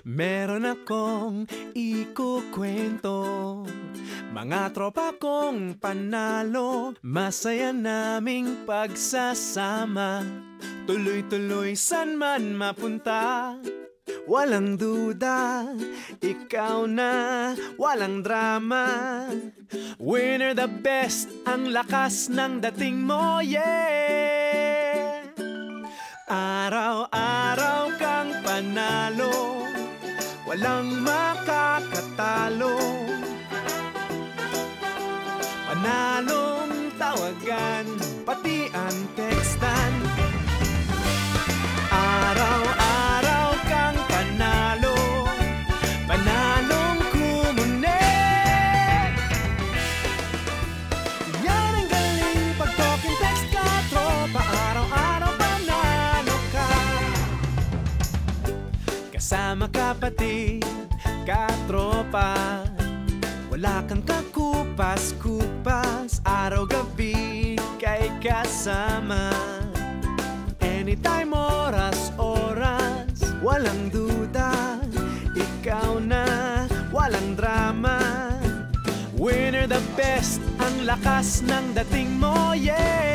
Meron akong ikukwento, mga tropa kong panalo, masaya naming pagsasama, tuloy-tuloy san man mapunta. Walang duda, ikaw na, walang drama. Winner the best, ang lakas ng dating mo, yeah! Araw-araw kang panalo, walang makakatalo. Panalong tawagan, pati ang tekstan. Araw-araw kang panalo, panalong kumunik. Yan ang galing pag talking text ka, tropa. Araw-araw panalo ka. Kasama kapatid, katropa, wala kang kakupas-kupas, araw-gabi kay kasama. Anytime, oras-oras, walang duda, ikaw na, walang drama. Winner the best, ang lakas ng dating mo, yeah!